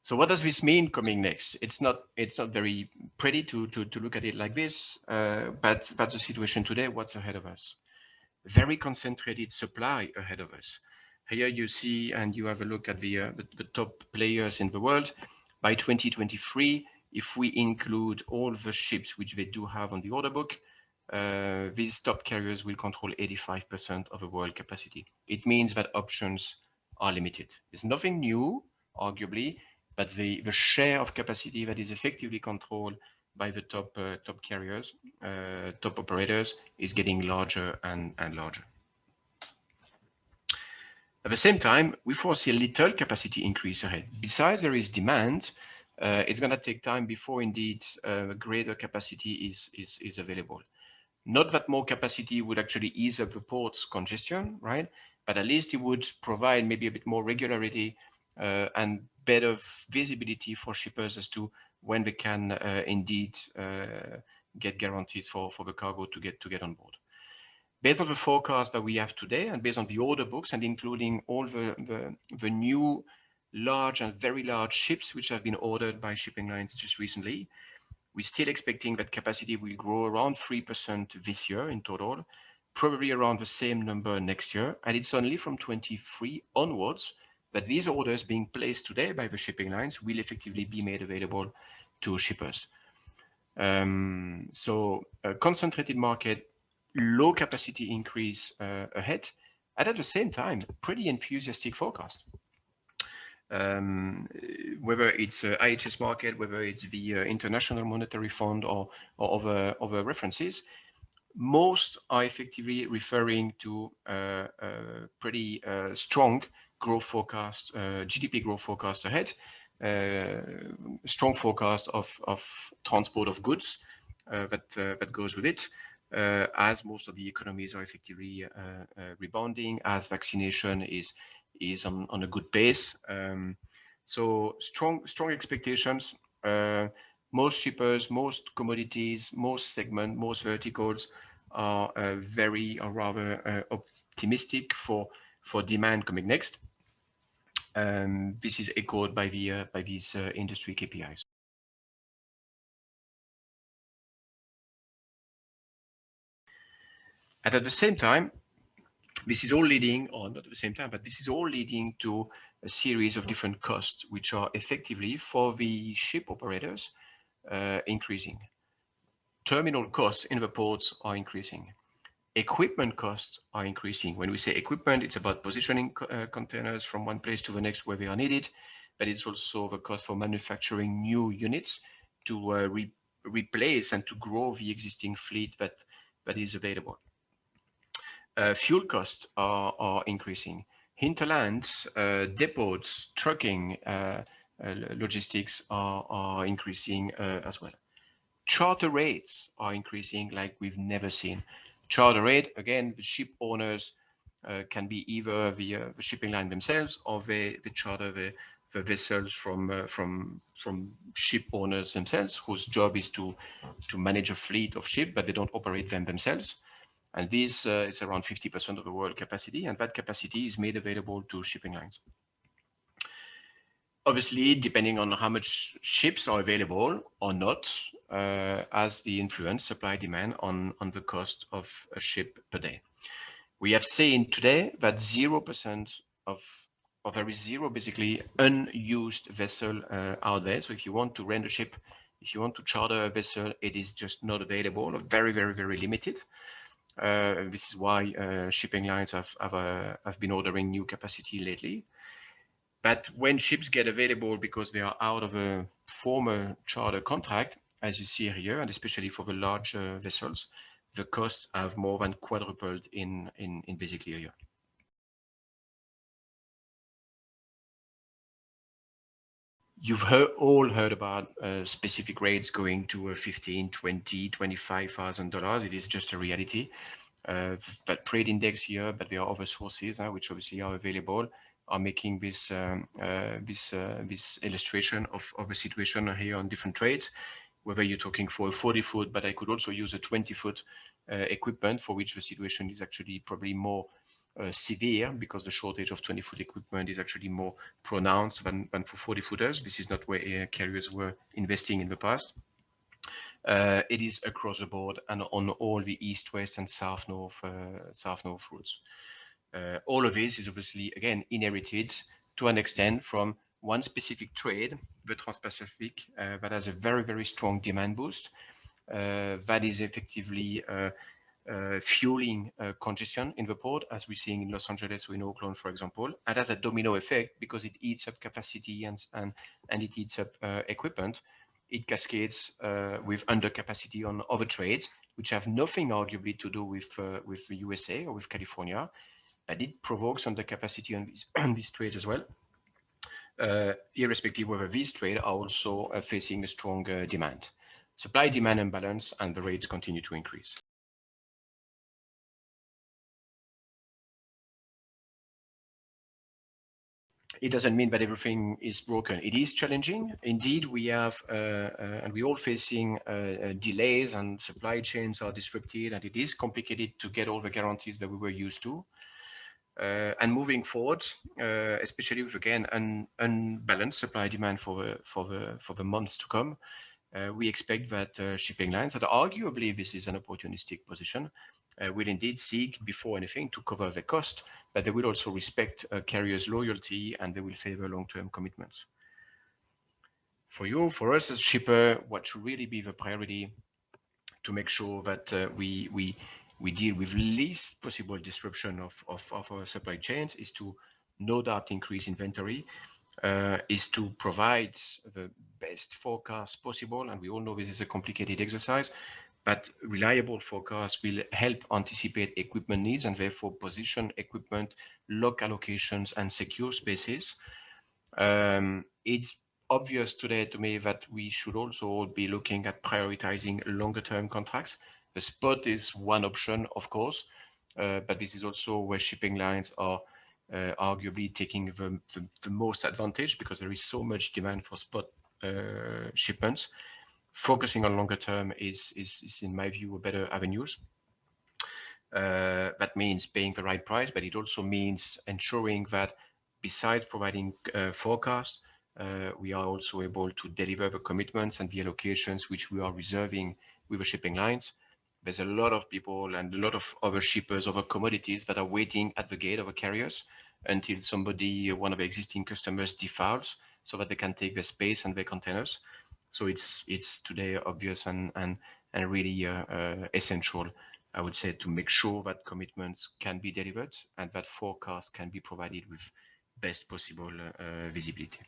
So what does this mean coming next? It's not very pretty to look at it like this, but that's the situation today. What's ahead of us? Very concentrated supply ahead of us. Here you see, and you have a look at the top players in the world. By 2023, if we include all the ships which they do have on the order book, these top carriers will control 85% of the world capacity. It means that options are limited. It's nothing new, arguably, but the share of capacity that is effectively controlled by the top carriers, top operators, is getting larger and larger. At the same time, we foresee a little capacity increase ahead. Besides, there is demand. It's going to take time before indeed greater capacity is available. Not that more capacity would actually ease up the port's congestion, right? But at least it would provide maybe a bit more regularity and better visibility for shippers as to when they can indeed get guarantees for the cargo to get on board. Based on the forecast that we have today and based on the order books and including all the new large and very large ships which have been ordered by shipping lines just recently, we're still expecting that capacity will grow around 3% this year in total, probably around the same number next year. And it's only from 23 onwards that these orders being placed today by the shipping lines will effectively be made available to shippers. So a concentrated market, low capacity increase ahead, and at the same time, pretty enthusiastic forecast. Whether it's IHS market, whether it's the International Monetary Fund or other references, most are effectively referring to pretty strong growth forecast, GDP growth forecast ahead, strong forecast of transport of goods that goes with it, as most of the economies are effectively rebounding, as vaccination is on a good pace. So strong expectations. Most shippers, most commodities, most segments, most verticals are rather optimistic for demand coming next. This is echoed by these industry KPIs. And at the same time, this is all leading, or not at the same time, but this is all leading to a series of different costs, which are effectively for the ship operators increasing. Terminal costs in the ports are increasing. Equipment costs are increasing. When we say equipment, it's about positioning containers from one place to the next where they are needed, but it's also the cost for manufacturing new units to replace and to grow the existing fleet that is available. Fuel costs are increasing. Hinterlands, depots, trucking, logistics are increasing as well. Charter rates are increasing like we've never seen. Charter rate, again, the ship owners can be either the shipping line themselves or they charter the vessels from ship owners themselves, whose job is to manage a fleet of ships, but they don't operate them themselves. And this is around 50% of the world capacity, and that capacity is made available to shipping lines. Obviously, depending on how much ships are available or not, as the influence supply-demand on the cost of a ship per day. We have seen today that 0% or there is zero basically unused vessel out there. So if you want to rent a ship, if you want to charter a vessel, it is just not available, or very, very, very limited. This is why shipping lines have been ordering new capacity lately. But when ships get available because they are out of a former charter contract, as you see here, and especially for the large vessels, the costs have more than quadrupled in basically a year. You've all heard about specific rates going to $15,000, $20,000, $25,000. It is just a reality. That trade index here, but there are other sources which obviously are available, are making this illustration of the situation here on different trades. Whether you're talking for a 40-foot, but I could also use a 20-foot equipment for which the situation is actually probably more severe because the shortage of 20-foot equipment is actually more pronounced than for 40-footers. This is not where carriers were investing in the past. It is across the board and on all the east-west and south-north routes. All of this is obviously, again, inherited to an extent from one specific trade, the Trans-Pacific, that has a very, very strong demand boost. That is effectively fueling congestion in the port, as we're seeing in Los Angeles or in Oakland, for example. And has a domino effect because it eats up capacity and it eats up equipment. It cascades with undercapacity on other trades, which have nothing arguably to do with the USA or with California, but it provokes undercapacity on these trades as well. Irrespective whether these trades are also facing a strong demand. Supply-demand imbalance, and the rates continue to increase. It doesn't mean that everything is broken. It is challenging. Indeed, we have, and we're all facing delays, and supply chains are disrupted, and it is complicated to get all the guarantees that we were used to. And moving forward, especially with, again, an unbalanced supply demand for the months to come, we expect that shipping lines, that arguably this is an opportunistic position, will indeed seek, before anything, to cover the cost, but they will also respect carriers' loyalty, and they will favor long-term commitments. For you, for us as shipper, what should really be the priority to make sure that we deal with least possible disruption of our supply chains is to no doubt increase inventory, is to provide the best forecast possible. And we all know this is a complicated exercise, but reliable forecasts will help anticipate equipment needs and therefore position equipment, lock allocations, and secure spaces. It's obvious today to me that we should also be looking at prioritizing longer term contracts. The spot is one option, of course, but this is also where shipping lines are arguably taking the most advantage because there is so much demand for spot shipments. Focusing on longer term is in my view, a better avenues. That means paying the right price, but it also means ensuring that besides providing forecast, we are also able to deliver the commitments and the allocations which we are reserving with the shipping lines. There's a lot of people and a lot of other shippers, other commodities that are waiting at the gate of the carriers until somebody, one of the existing customers, defaults so that they can take their space and their containers. So it's today obvious and really essential, I would say, to make sure that commitments can be delivered and that forecast can be provided with best possible visibility.